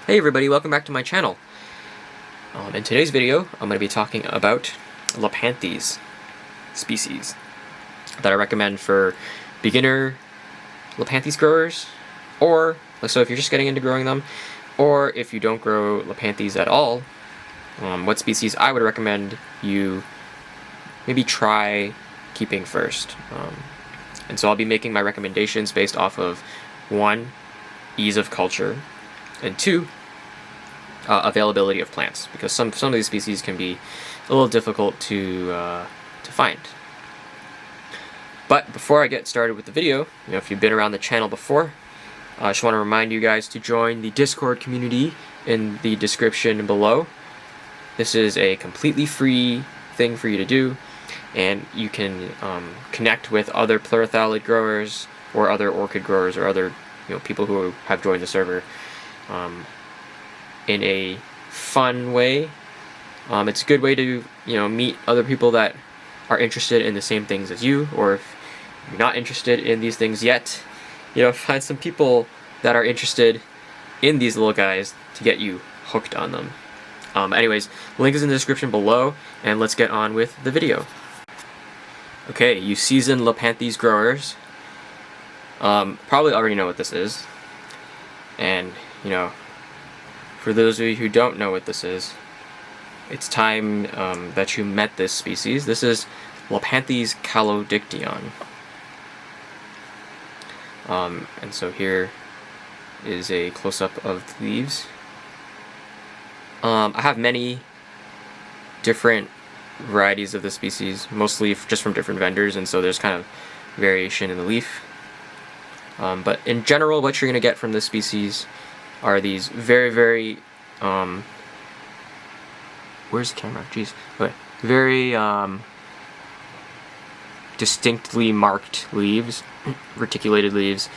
Hey everybody, welcome back to my channel. In today's video, I'm going to be talking about Lepanthes species that I recommend for beginner Lepanthes growers, or so if you're just getting into growing them, or if you don't grow Lepanthes at all, what species I would recommend you maybe try keeping first. And so I'll be making my recommendations based off of 1, ease of culture, and 2, availability of plants, because some of these species can be a little difficult to find. But before I get started with the video, if you've been around the channel before, I just want to remind you guys to join the Discord community in the description below. This is a completely free thing for you to do, and you can connect with other pleurophthalate growers or other orchid growers or other people who have joined the server in a fun way. It's a good way to meet other people that are interested in the same things as you, or if you're not interested in these things yet, find some people that are interested in these little guys to get you hooked on them. Anyways, link is in the description below, and let's get on with the video. Okay, you seasoned Lepanthes growers probably already know what this is, and for those of you who don't know what this is, it's time that you met this species. This is Lepanthes calodictyon. And so here is a close-up of the leaves. I have many different varieties of the species, mostly just from different vendors, and so there's kind of variation in the leaf. But in general, what you're going to get from this species are these very where's the camera? Jeez. Okay. Very distinctly marked leaves, reticulated leaves,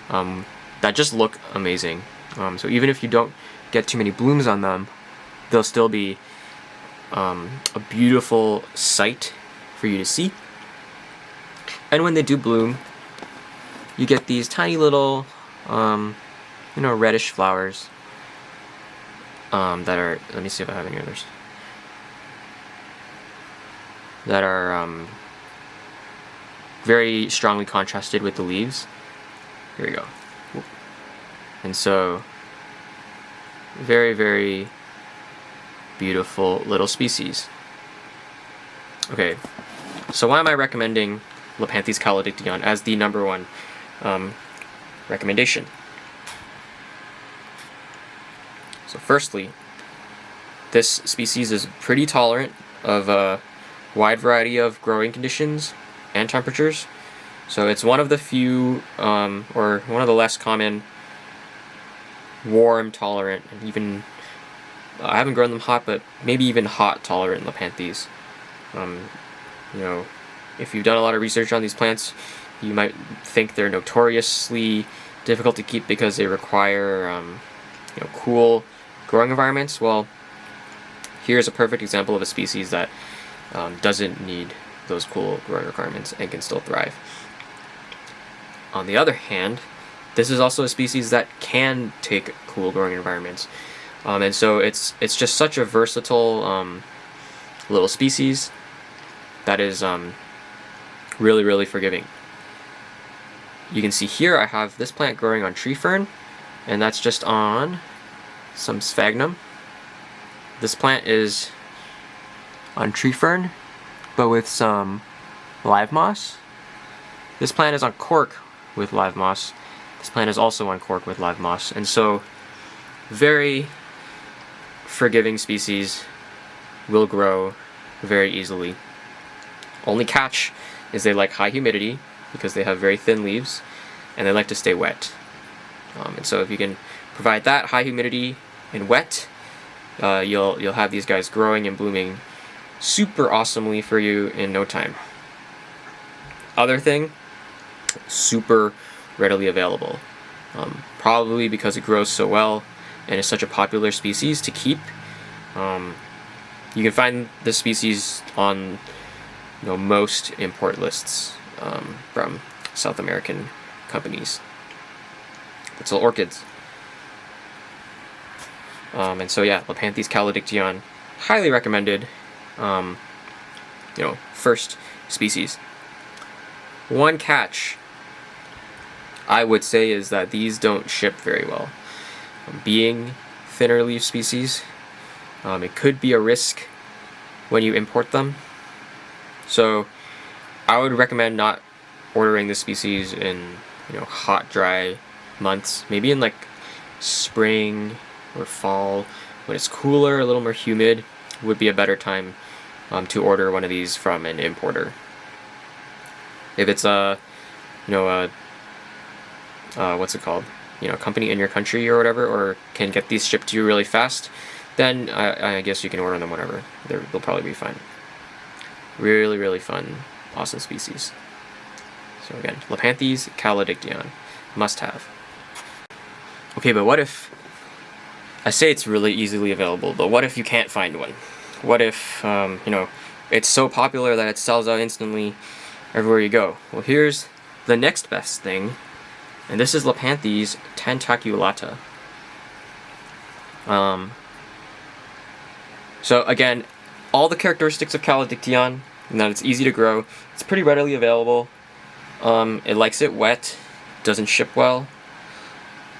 that just look amazing. So even if you don't get too many blooms on them, they'll still be a beautiful sight for you to see. And when they do bloom, you get these tiny little reddish flowers that are, let me see if I have any others, that are very strongly contrasted with the leaves. Here we go. And so, very beautiful little species. Okay, so why am I recommending Lepanthes calodictyon as the #1 recommendation? So firstly, this species is pretty tolerant of a wide variety of growing conditions and temperatures. So it's one of the few, or one of the less common, warm tolerant, and even, I haven't grown them hot, but maybe even hot tolerant Lepanthes. If you've done a lot of research on these plants, you might think they're notoriously difficult to keep because they require cool growing environments. Well, here's a perfect example of a species that doesn't need those cool growing requirements and can still thrive. On the other hand, this is also a species that can take cool growing environments, and so it's just such a versatile little species that is really forgiving. You can see here I have this plant growing on tree fern, and that's just on some sphagnum. This plant is on tree fern, but with some live moss. This plant is on cork with live moss. This plant is also on cork with live moss, and so very forgiving species, will grow very easily. Only catch is they like high humidity because they have very thin leaves, and they like to stay wet. And so if you can provide that high humidity and wet, you'll have these guys growing and blooming super awesomely for you in no time. Other thing, super readily available. Probably because it grows so well and is such a popular species to keep. You can find this species on most import lists from South American companies that sell orchids. And so yeah, Lepanthes calydiction, highly recommended. First species. One catch, I would say, is that these don't ship very well. Being thinner leaf species, it could be a risk when you import them. So I would recommend not ordering this species in hot, dry months. Maybe in like spring or fall, when it's cooler, a little more humid, would be a better time to order one of these from an importer. If it's what's it called? Company in your country or whatever, or can get these shipped to you really fast, then I guess you can order them whenever. They'll probably be fine. Really, really fun, awesome species. So again, Lepanthes calydiction, must have. Okay, but what if, I say it's really easily available, but what if you can't find one? What if, it's so popular that it sells out instantly everywhere you go? Well, here's the next best thing, and this is Lepanthes tentaculata. So again, all the characteristics of calydiction, and that it's easy to grow, it's pretty readily available. It likes it wet, doesn't ship well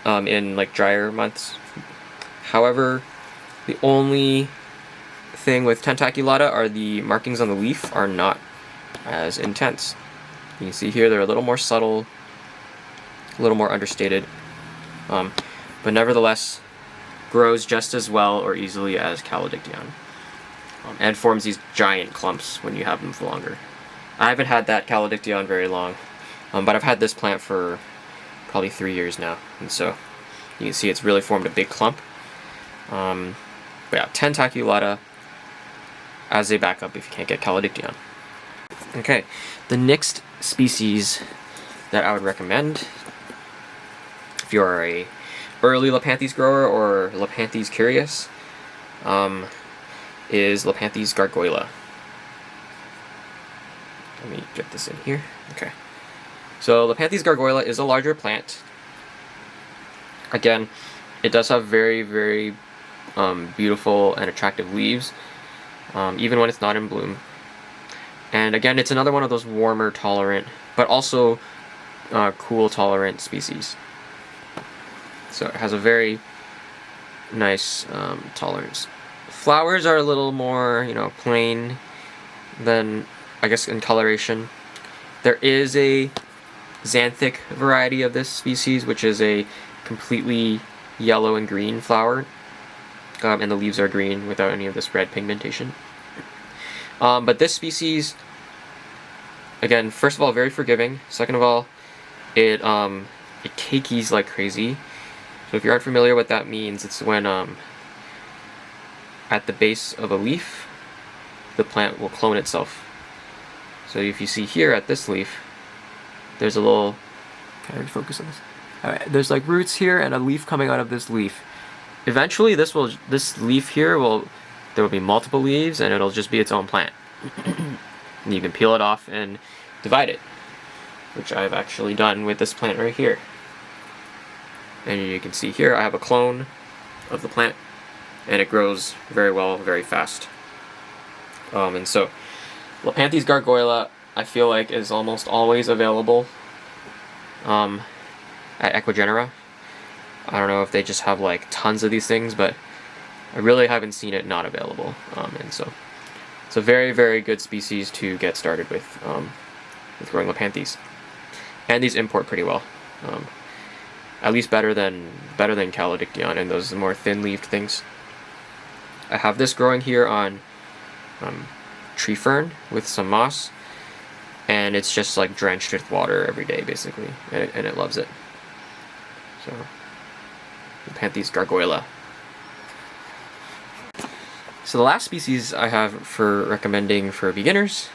in like drier months. However, the only thing with tentaculata are the markings on the leaf are not as intense. You can see here they're a little more subtle, a little more understated, but nevertheless grows just as well or easily as calydiction, and forms these giant clumps when you have them for longer. I haven't had that calydiction very long, but I've had this plant for probably 3 years now, and so you can see it's really formed a big clump. But yeah, tentaculata as a backup if you can't get calydiction. Okay, the next species that I would recommend if you're a early Lepanthes grower or Lepanthes curious is Lepanthes gargoyle. Let me get this in here. Okay. So Lepanthes gargoyle is a larger plant. Again, it does have very, very beautiful and attractive leaves, even when it's not in bloom. And again, it's another one of those warmer tolerant, but also cool tolerant species. So it has a very nice tolerance. Flowers are a little more, plain than, I guess, in coloration. There is a xanthic variety of this species, which is a completely yellow and green flower, and the leaves are green without any of this red pigmentation. But this species, again, first of all, very forgiving. Second of all, it cakeys like crazy. So if you aren't familiar what that means, it's when at the base of a leaf, the plant will clone itself. So if you see here at this leaf, there's a little, can I refocus on this? Alright, there's like roots here and a leaf coming out of this leaf. Eventually this leaf here there will be multiple leaves and it'll just be its own plant. And you can peel it off and divide it, which I've actually done with this plant right here. And you can see here I have a clone of the plant, and it grows very well, very fast. And so Lepanthes gargoyle, I feel like, is almost always available at Equigenera. I don't know if they just have like tons of these things, but I really haven't seen it not available. And so it's a very, very good species to get started with growing Lepanthes. And these import pretty well. At least better than calydiction and those more thin-leaved things. I have this growing here on tree fern with some moss, and it's just like drenched with water every day basically, and it loves it. So Lepanthes gargoyle. So the last species I have for recommending for beginners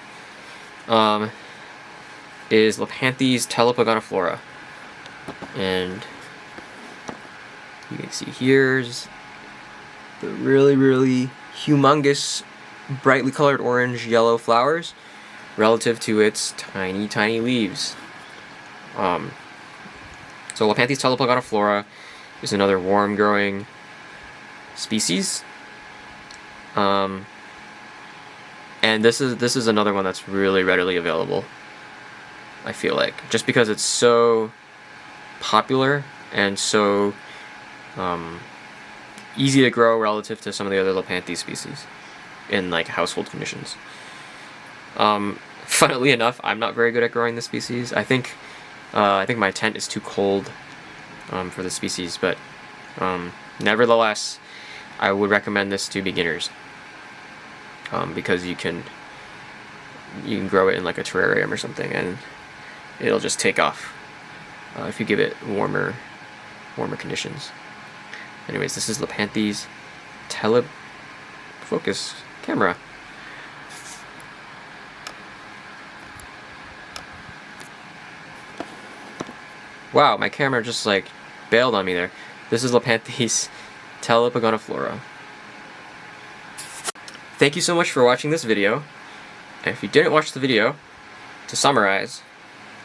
is Lepanthes telepogoniflora. And you can see here's the really, really humongous, brightly colored orange yellow flowers relative to its tiny, tiny leaves. So Lepanthes telepogoniflora is another warm growing species. And this is another one that's really readily available, I feel like, just because it's so popular and so easy to grow relative to some of the other Lepanthes species in like household conditions. Funnily enough, I'm not very good at growing this species. I think my tent is too cold for the species, but nevertheless, I would recommend this to beginners because you can grow it in like a terrarium or something, and it'll just take off if you give it warmer conditions. Anyways, this is Lepanthes telefocus camera. Wow, my camera just like bailed on me there. This is Lepanthes telepogoniflora. Thank you so much for watching this video. And if you didn't watch the video, to summarize,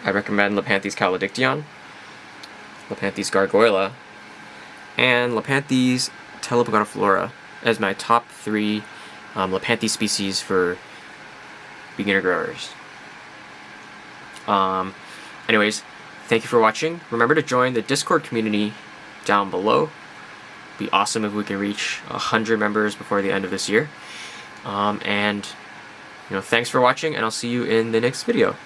I recommend Lepanthes calodictyon, Lepanthes gargoyla, and Lepanthes telepogoniflora as my top 3 Lepanthes species for beginner growers. Anyways, thank you for watching. Remember to join the Discord community down below. It'd be awesome if we can reach 100 members before the end of this year. And thanks for watching, and I'll see you in the next video.